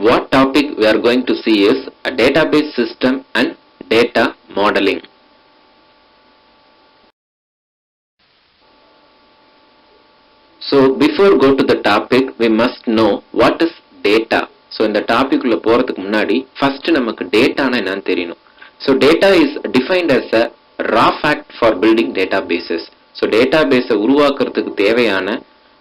what topic we are going to see is a database system and data modeling. So before go to the topic, we must know what is data. So in the topic உள்ள போறதுக்கு முன்னாடி first நமக்கு dataனா என்னன்னு தெரியணும். So data is defined as a raw fact for building databases. So database உருவாக்குறதுக்கு தேவையான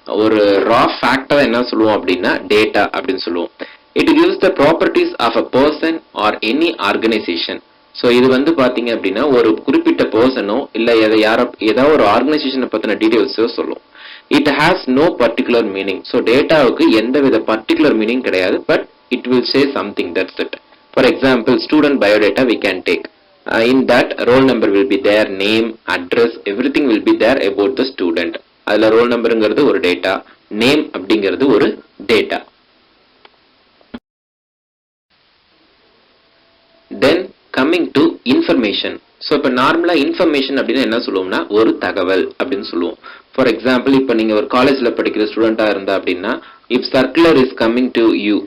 ஒரு raw fact என்ன சொல்லுவோம் அப்படின்னா data அப்படின்னு சொல்லுவோம். It gives the properties of a person or any organization. So இது வந்து பாத்தீங்க அப்படின்னா ஒரு குறிப்பிட்ட பர்சனோ இல்ல ஏதோ ஒரு ஆர்கனைசேஷனை பத்தின டீடைல்ஸோ சொல்லும். It has no particular meaning. So dataவுக்கு எந்தவித particular meaning கிடையாது, but it will say something, that's it. For example, student biodata we can take. In that, roll number will be there, name, address, everything will be there about the student. அதுல roll numberங்கிறது ஒரு data, name அப்படிங்கிறது ஒரு data. Then coming to information. So இப்ப நார்மலா information அப்படின்னா என்ன சொல்லுவோம்னா ஒரு தகவல் அப்படின்னு சொல்லுவோம். ஃபார் எக்ஸாம்பிள் இப்ப நீங்க ஒரு காலேஜ்ல படிக்கிற ஸ்டூடெண்டா இருந்தா அப்படின்னா if circular is coming to you,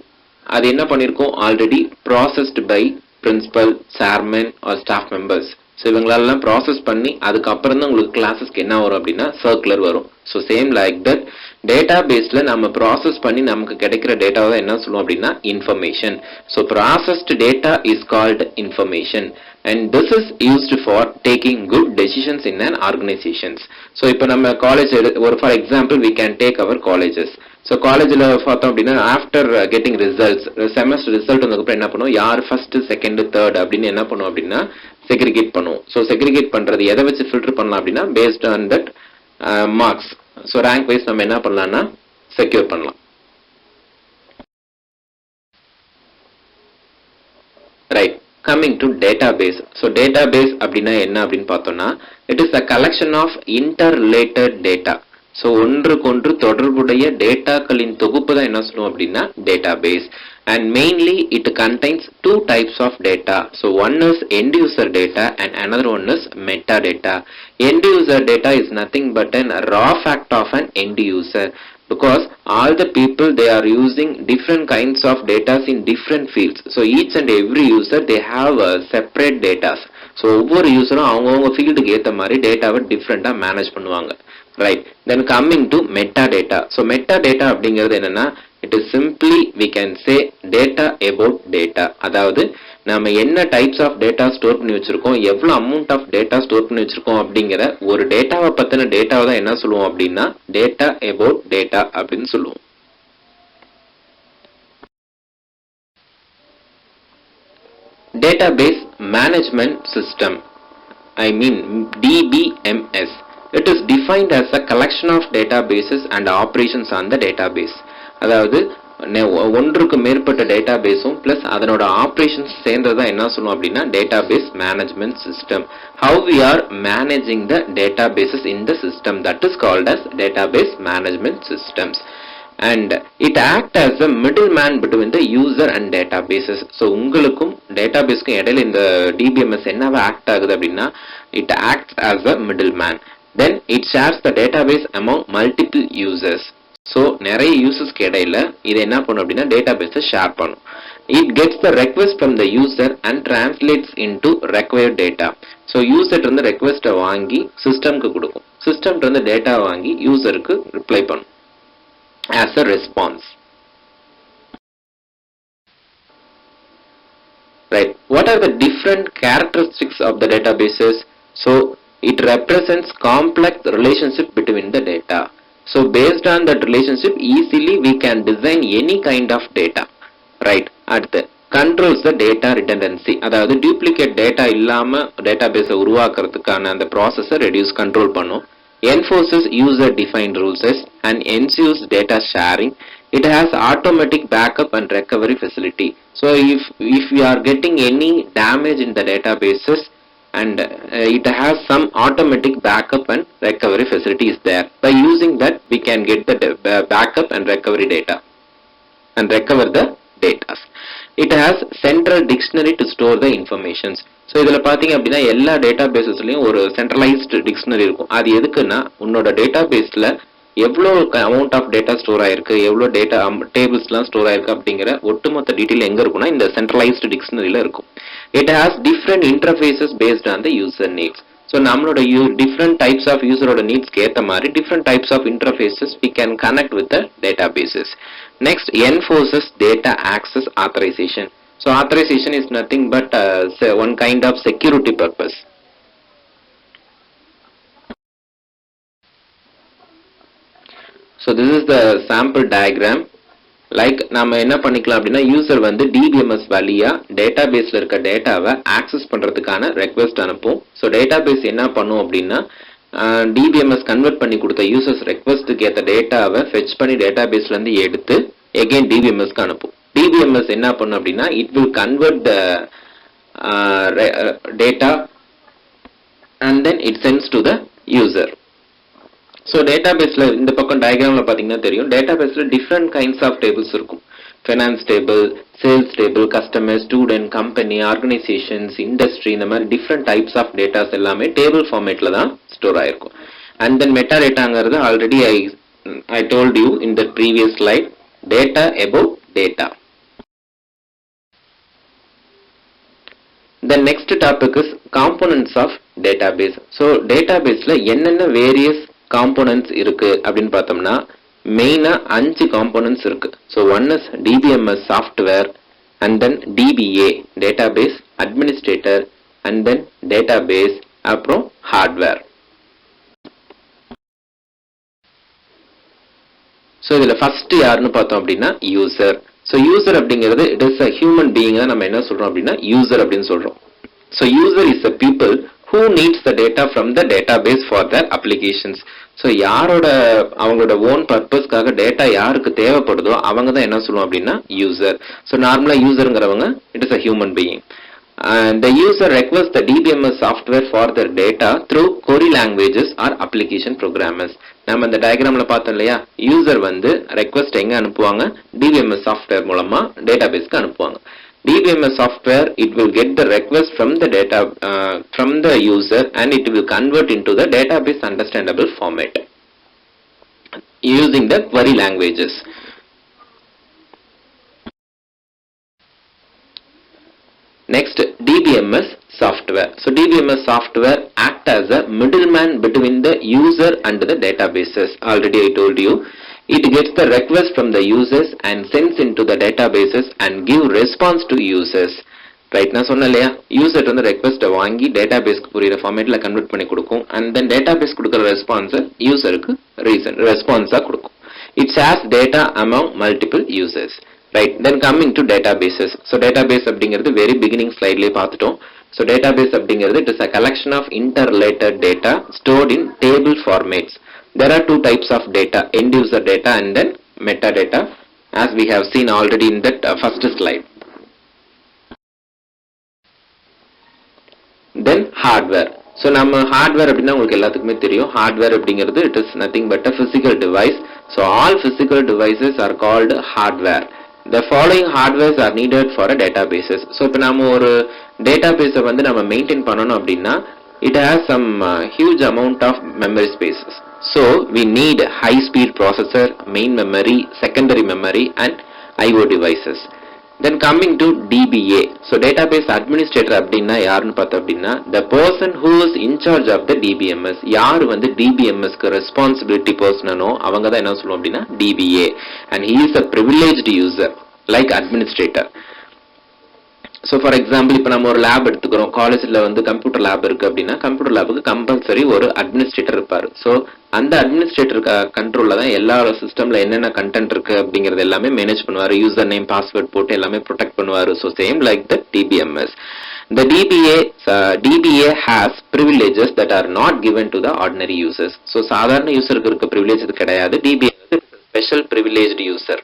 அது என்ன பண்ணிருக்கோம் already processed by principal, chairman or staff members. So இவங்களெல்லாம் ப்ராசஸ் பண்ணி அதுக்கப்புறம் தான் உங்களுக்கு கிளாஸஸ்க்கு என்ன வரும் அப்படின்னா சர்க்குலர் வரும். So same like that data பேஸ்ல நம்ம ப்ராசஸ் பண்ணி நமக்கு கிடைக்கிற டேட்டாவை தான் என்ன சொல்லுவோம் அப்படின்னா information. So processed data is called information and this is used for taking good decisions in an organizations. So இப்போ நம்ம காலேஜ் ஒரு for example we can take our colleges. So காலேஜில் பார்த்தோம் அப்படின்னா after getting results semester result வந்ததுக்கப்புறம் என்ன பண்ணுவோம், யார் ஃபர்ஸ்ட் செகண்ட் தேர்ட் அப்படின்னு என்ன பண்ணுவோம் அப்படின்னா செக்ரிகேட் பண்ணுவோம். ஸோ செக்ரிகேட் பண்றது எதை வச்சு ஃபில்டர் பண்ணலாம் அப்படின்னா based on that marks. So rank wise நம்ம என்ன பண்ணலாம்னா செக்யூர் பண்ணலாம். Right, coming to database. So database அப்படின்னா என்ன அப்படின்னு பார்த்தோம்னா it is a collection of interrelated data. So ஒன்றுக்கொன்று தொடர்புடைய டேட்டாக்களின் தொகுப்பு தான் என்ன சொல்லுவோம் அப்படின்னா database. And mainly it contains two types of data. So one is end user data and another one is metadata. End user data is nothing but a raw fact of an end user, because all the people they are using different kinds of data in different fields. So each and every user they have separate data. So ஒவ்வொரு யூசரும் அவங்கவுங்க ஃபீல்டுக்கு ஏற்ற மாதிரி டேட்டாவை டிஃப்ரெண்டா manage பண்ணுவாங்க. Right, then coming to metadata. So metadata அப்படிங்கிறது என்னன்னா it is simply we can say data about data. அதாவது நாம என்ன டைப்ஸ் ஆஃப் டேட்டா ஸ்டோர் பண்ணி வச்சிருக்கோம், எவ்வளவு அமௌண்ட் ஆஃப் டேட்டா ஸ்டோர் பண்ணி வச்சிருக்கோம் அப்படிங்கிற ஒரு டேட்டாவை பத்தின டேட்டாவை தான் என்ன சொல்லுவோம் அப்படின்னா டேட்டா அபவுட் டேட்டா அப்படின்னு சொல்லுவோம். Database Management System, I mean DBMS. It is defined as a collection of databases and operations on the database. அதாவது ஒன்றுக்கு மேற்பட்ட டேட்டாபேஸும் பிளஸ் அதனோட ஆப்ரேஷன்ஸ் சேர்ந்ததா என்ன சொல்லுவோம் அப்படின்னா database management system. How we are managing the databases in the system, that is called as database management systems. And it acts as a middleman between the user and databases. So உங்களுக்கும் டேட்டாபேஸ்க்கும் இடையில இந்த DBMS என்னவா act ஆகுது அப்படின்னா it acts as a middleman. Then it shares the database among multiple users. So நிறைய யூசர்ஸ்க்கு இடையில இது என்ன பண்ணும் அப்படின்னா டேட்டாபேஸை ஷேர் பண்ணும். It gets the request from the user and translates into required data. So user இருந்து ரெக்வெஸ்ட்டை வாங்கி சிஸ்டம்க்கு கொடுக்கும், சிஸ்டம் இருந்து டேட்டா வாங்கி யூசருக்கு ரிப்ளை பண்ணும் as a response. Right, what are the different characteristics of the databases? So it represents complex relationship between the data. So based on that relationship easily we can design any kind of data. Right, at the controls the data redundancy. அதாவது duplicate data இல்லாம database உருவாக்குறதுக்கான அந்த process reduce control பண்ணும். Enforces user defined rules and ensures data sharing. It has automatic backup and recovery facility. So if we are getting any damage in the databases and it has some automatic backup and recovery facilities there. By using that we can get the backup and recovery data and recover the data. It has central dictionary to store the informations. So இதுல பாத்தீங்க அப்படின்னா எல்லா டேட்டாபேசஸ்லயும் ஒரு centralised dictionary இருக்கும். அது எதுக்குன்னா உன்னோட டேட்டாபேஸ்ல எவ்வளோ அமௌண்ட் ஆஃப் டேட்டா ஸ்டோர் ஆயிருக்கு, எவ்வளோ டேட்டா டேபிள்ஸ்லாம் ஸ்டோர் ஆயிருக்கு அப்படிங்கிற ஒட்டுமொத்த டீட்டெயில் எங்க இருக்கும்னா இந்த சென்ட்ரலைஸ்டு டிக்ஷனரியில இருக்கும். It has different interfaces based on the user needs. So நம்மளோட டிஃப்ரெண்ட் டைப்ஸ் ஆஃப் யூசரோட நீட்ஸ்க்கு ஏற்ற மாதிரி different types of interfaces we can connect with the databases. Next enforces data access authorization. So authorization is nothing but one kind of security purpose. So this is the sample diagram. Like நம்ம என்ன பண்ணிக்கலாம் அப்படின்னா user வந்து DBMS வழியா டேட்டாபேஸ்ல இருக்க டேட்டாவை access பண்றதுக்கான request அனுப்பும். ஸோ டேட்டாபேஸ் என்ன பண்ணும் அப்படின்னா DBMS கன்வெர்ட் பண்ணி கொடுத்த யூசர்ஸ் ரெக்வெஸ்ட்டுக்கு ஏற்ற டேட்டாவை ஃபெச் பண்ணி டேட்டாபேஸ்ல இருந்து எடுத்து எகைன் DBMSக்கு அனுப்பும். DBMS என்ன பண்ணும் அப்படின்னா it will convert the data and then it sends to the user. So டேட்டாபேஸ்ல இந்த பக்கம் டயக்ராம்ல பாத்தீங்கன்னா தெரியும், டேட்டாபேஸ்ல டிஃப்ரெண்ட் கைண்ட்ஸ் ஆஃப் டேபிள்ஸ் இருக்கும். Finance table, sales table, customer, student, company, organisations, industry, இந்த மாதிரி டிஃப்ரெண்ட் டைப்ஸ் ஆஃப் டேட்டாஸ் எல்லாமே டேபிள் ஃபார்மேட்ல தான் ஸ்டோர் ஆயிருக்கும். அண்ட் தென் மெட்டா டேட்டாங்கிறது already I told you in the previous slide, data about data. The next topic is components of database. So databaseல என்னென்ன various components இருக்கு அப்படின்னு பார்த்தோம்னா மெயினா 5 components இருக்கு. So one is DBMS software and then DBA database administrator and then database அப்புறம் hardware. So இதுல first யாருன்னு பார்த்தோம் அப்படின்னா user. So user அப்படிங்கிறது it is a human being நம்ம என்ன சொல்றோம் அப்படின்னா user அப்படின்னு சொல்றோம். So user is the people who needs the data from the database for their applications. So யாரோட அவங்களோட ஓன் பர்பஸ்க்காக டேட்டா யாருக்கு தேவைப்படுதோ அவங்க தான் என்ன சொல்லுவோம் அப்படின்னா யூசர். ஸோ நார்மலா யூசருங்கிறவங்க it is a human being. The user requests the DBMS software for their data through query languages or application programmers. நம்ம இந்த டயக்ராம்ல பார்த்தோம் இல்லையா, யூசர் வந்து ரெக்வெஸ்ட் எங்க அனுப்புவாங்க, DBMS சாஃப்ட்வேர் மூலமா டேட்டாபேஸ்க்கு அனுப்புவாங்க. DBMS software, it will get the request from the data from the user and it will convert into the database understandable format using the query languages. Next, DBMS software. So DBMS software act as a middleman between the user and the databases. Already I told you, it gets the request from the users and sends into the databases and give response to users. Right, நான் சொன்னேன் இல்லையா, user வந்து ரெக்வெஸ்ட்டை வாங்கி டேட்டாபேஸ்க்கு புரியுற ஃபார்மேட்ல convert பண்ணி கொடுக்கும் and then database கொடுக்குற ரெஸ்பான்ஸை யூசருக்கு ரெஸ்பான்ஸா கொடுக்கும். It's has data among multiple users. Right, then coming to databases. So database அப்படிங்கிறது வெரி பிகினிங் ஸ்லைட்லேயே பார்த்துட்டோம். ஸோ டேட்டாபேஸ் அப்படிங்கிறது it is a collection of interrelated data stored in table formats. There are two types of data, end user data and then metadata, as we have seen already in that first slide. Then hardware. So நம்ம hardware அப்படின்னா உங்களுக்கு எல்லாத்துக்குமே தெரியும், hardware அப்படிங்கிறது it is nothing but a physical device. So all physical devices are called hardware. The following hardwares are needed for a databases. So இப்போ நாம ஒரு database வந்து நம்ம maintain பண்ணணும் அப்படின்னா it has some huge amount of memory spaces. So we need high speed processor, main memory, secondary memory and IO devices. Then coming to DBA. So database administrator அப்படின்னா யாருன்னு பார்த்தோம் அப்படின்னா the person who is in charge of the DBMS. யார் வந்து DBMSக்கு responsibility personனோ அவங்க தான் என்ன சொல்லுவோம் அப்படின்னா DBA. And he is a privileged user like administrator. So for example இப்போ நம்ம ஒரு லேப் எடுத்துக்கிறோம், காலேஜில் வந்து கம்ப்யூட்டர் லேப் இருக்குது அப்படின்னா கம்ப்யூட்டர் லேபுக்கு கம்பல்சரி ஒரு அட்மினிஸ்ட்ரேட்டர் இருப்பார். ஸோ அந்த அட்மினிஸ்ட்ரேட்டர் கண்ட்ரோலில் தான் எல்லா சிஸ்டமில் என்னென்ன கண்டென்ட் இருக்குது அப்படிங்கிறது எல்லாமே மேனேஜ் பண்ணுவார், யூசர் நேம் பாஸ்வேர்ட் போட்டு எல்லாமே ப்ரொடெக்ட் பண்ணுவார். So same like the DBMS. The DBA has privileges that are not given to the ordinary users. So சாதாரண யூசருக்கு இருக்க ப்ரிவிலேஜ் இது கிடையாது, DBA special privileged user.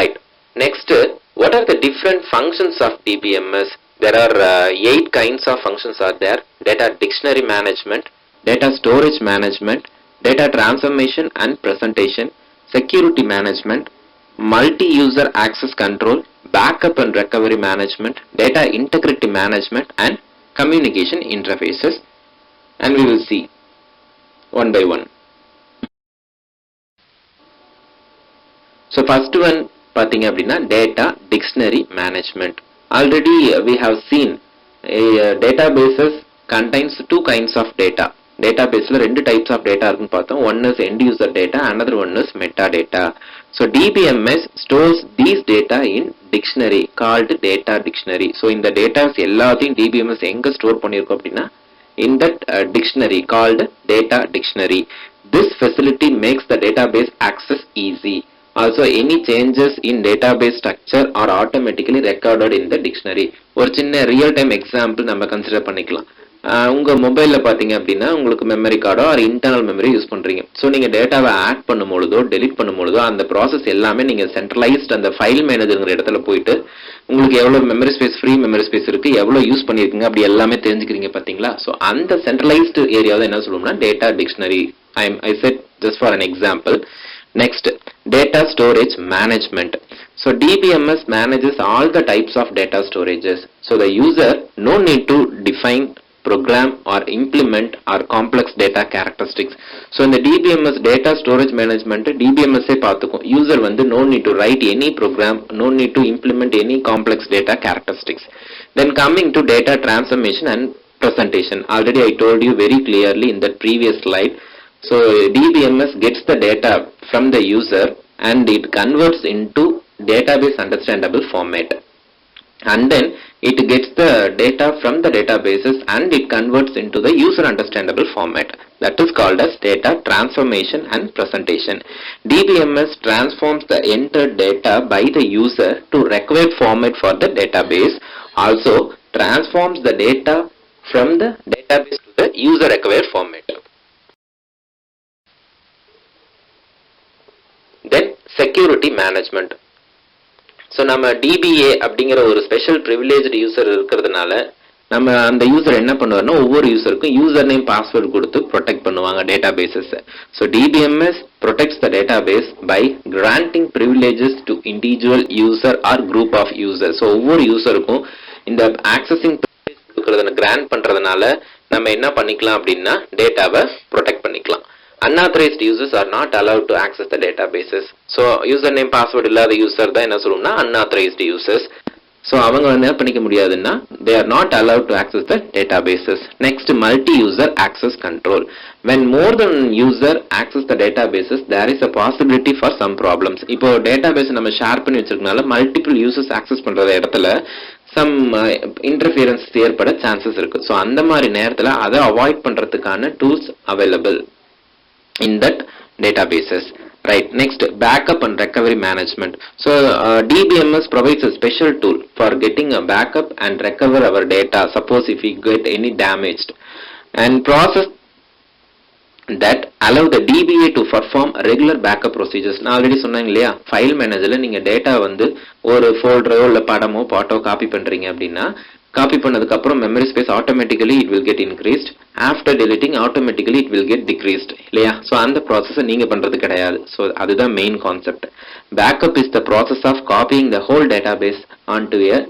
Right. Next, what are the different functions of DBMS? There are 8 kinds of functions are there. Data dictionary management, data storage management, data transformation and presentation, security management, multi-user access control, backup and recovery management, data integrity management and communication interfaces. And we will see. one by one. So first one பார்த்தீங்க அப்படின்னா data dictionary management. Already we have seen databases contains two kinds of data. Databaseல ரெண்டு types of data இருக்குன்னு பார்த்தோம். One is end user data, another one is metadata. So DBMS stores these data in dictionary called data dictionary. So இந்த datas எல்லாத்தையும் DBMS எங்க store பண்ணிருக்கும் அப்படின்னா in that dictionary called data dictionary. This facility makes the database access easy. Also any changes in database structure are automatically recorded in the dictionary. ஒரு சின்ன real time example நம்ம consider பண்ணிக்கலாம். உங்க மொபைல்ல பாத்தீங்க அப்படின்னா உங்களுக்கு மெமரி கார்டோ ஆர் இன்டர்னல் மெமரி யூஸ் பண்றீங்க. ஸோ நீங்க டேட்டாவை ஆட் பண்ணும்பொழுதோ டெலிட் பண்ணும்பொழுதோ அந்த ப்ராசஸ் எல்லாமே நீங்க சென்ட்ரலைஸ்ட் அந்த ஃபைல் மேனேஜர்ங்கிற இடத்துல போயிட்டு உங்களுக்கு எவ்வளவு memory space free memory space இருக்கு எவ்வளவு யூஸ் பண்ணிருக்கீங்க அப்படி எல்லாமே தெரிஞ்சுக்கிறீங்க பாத்தீங்களா. ஸோ அந்த சென்ட்ரலைஸ்டு ஏரியாவை என்ன சொல்லுவோம்னா data dictionary. I said just for an example. Next, data storage management. So DBMS manages all the types of data storages. So the user no need to define, program or implement or complex data characteristics. So in the DBMS data storage management, DBMS பார்த்துக்கும். User வந்து no need to write any program, no need to implement any complex data characteristics. Then coming to data transformation and presentation. Already I told you very clearly in the previous slide. So DBMS gets the data from the user and it converts into database understandable format. And then it gets the data from the databases and it converts into the user understandable format. That is called as data transformation and presentation. DBMS transforms the entered data by the user to required format for the database. Also transforms the data from the database to the user required format. Then security management. So நம்ம DBA அப்படிங்கிற ஒரு special privileged user இருக்கிறதுனால நம்ம அந்த user என்ன பண்ணுவார்னா ஒவ்வொரு யூசருக்கும் யூசர் நேம் பாஸ்வேர்டு கொடுத்து ப்ரொடெக்ட் பண்ணுவாங்க databases. So DBMS protects the database by granting privileges to individual user or group of user. So ஒவ்வொரு யூசருக்கும் இந்த ஆக்சஸிங் கொடுக்கறத கிராண்ட் பண்றதுனால நம்ம என்ன பண்ணிக்கலாம் அப்படின்னா டேட்டாவை ப்ரொடெக்ட் பண்ணிக்கலாம். Unauthorized users are not allowed to access the databases. So username password இல்லாத யூசர் தான் என்ன சொல்லுவோம்னா unauthorized users. So அவங்க என்ன பண்ணிக்க முடியாதுன்னா they are not allowed to access the databases. Next, multi-user access control. When more than user access the databases, there is a possibility for some problems. இப்போ database நம்ம share பண்ணி வச்சிருக்கனால multiple users access பண்ற இடத்துல some interference ஏற்பட chances இருக்கு. So அந்த மாதிரி நேரத்துல அதை அவாய்ட் பண்றதுக்கான tools available in that databases. Right. Next, backup and recovery management. So DBMS provides a special tool for getting a backup and recover our data. Suppose if we get any damaged, and process that allow the DBA to perform regular backup procedures. நான் already சொன்னேன் இல்லையா, file மேனேஜர்ல நீங்க data வந்து ஒரு ஃபோல்டரோ இல்ல படமோ பாட்டோ copy பண்றீங்க அப்படின்னா காப்பி பண்ணதுக்கு அப்புறம் memory space automatically it will get increased, after deleting automatically it will get decreased இல்லையா. ஸோ அந்த ப்ராசஸை நீங்க பண்றது கிடையாது. ஸோ அதுதான் main concept. Backup is the process of copying the whole database on to a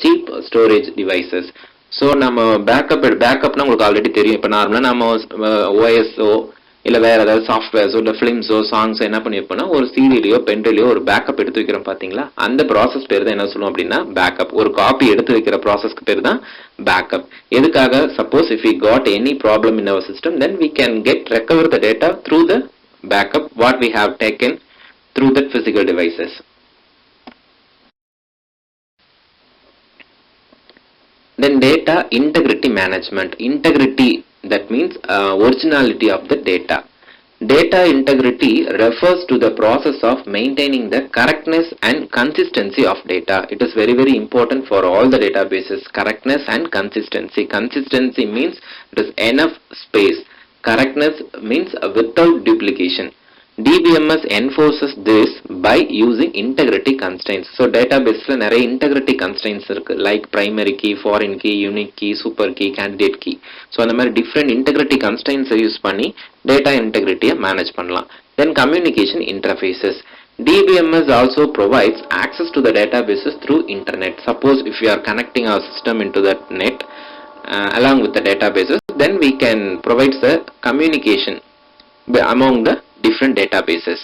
cheap storage devices. So நம்ம பேக்கப்னா உங்களுக்கு ஆல்ரெடி தெரியும். இப்போ நார்மலாக நம்ம ஓஎஸ்ஓ இல்லை வேற ஏதாவது சாஃப்ட்வேர்ஸோ இல்லை ஃபிலிம்ஸோ சாங்ஸோ என்ன பண்ணி வைப்போம்னா ஒரு சிடிலையோ பென்ட்ரைலையோ ஒரு பேக்கப் எடுத்து வைக்கிறோம் பார்த்தீங்களா, அந்த ப்ராசஸ் பேர் தான் என்ன சொல்லுவோம் அப்படின்னா பேக்கப். ஒரு காப்பி எடுத்து வைக்கிற ப்ராசஸ்க்கு பேர் தான் பேக்கப். எதுக்காக? Suppose if we got any problem in our system then we can get recover the data through the backup what we have taken through that physical devices. Then data integrity management. Integrity, that means originality of the data. Data integrity refers to the process of maintaining the correctness and consistency of data. It is very very important for all the databases. Correctness and consistency. Consistency means it is enough space. Correctness means without duplication. DBMS enforces this by using integrity constraints. So databaseல நிறைய integrity constraints இருக்கு, like primary key, foreign key, unique key, super key, candidate key. So அந்த மாதிரி different integrity constraints use பண்ணி data integrity manage பண்ணலாம். Then communication interfaces. DBMS also provides access to the databases through internet. Suppose if you are connecting our system into that net along with the databases, then we can provide the communication among the different databases.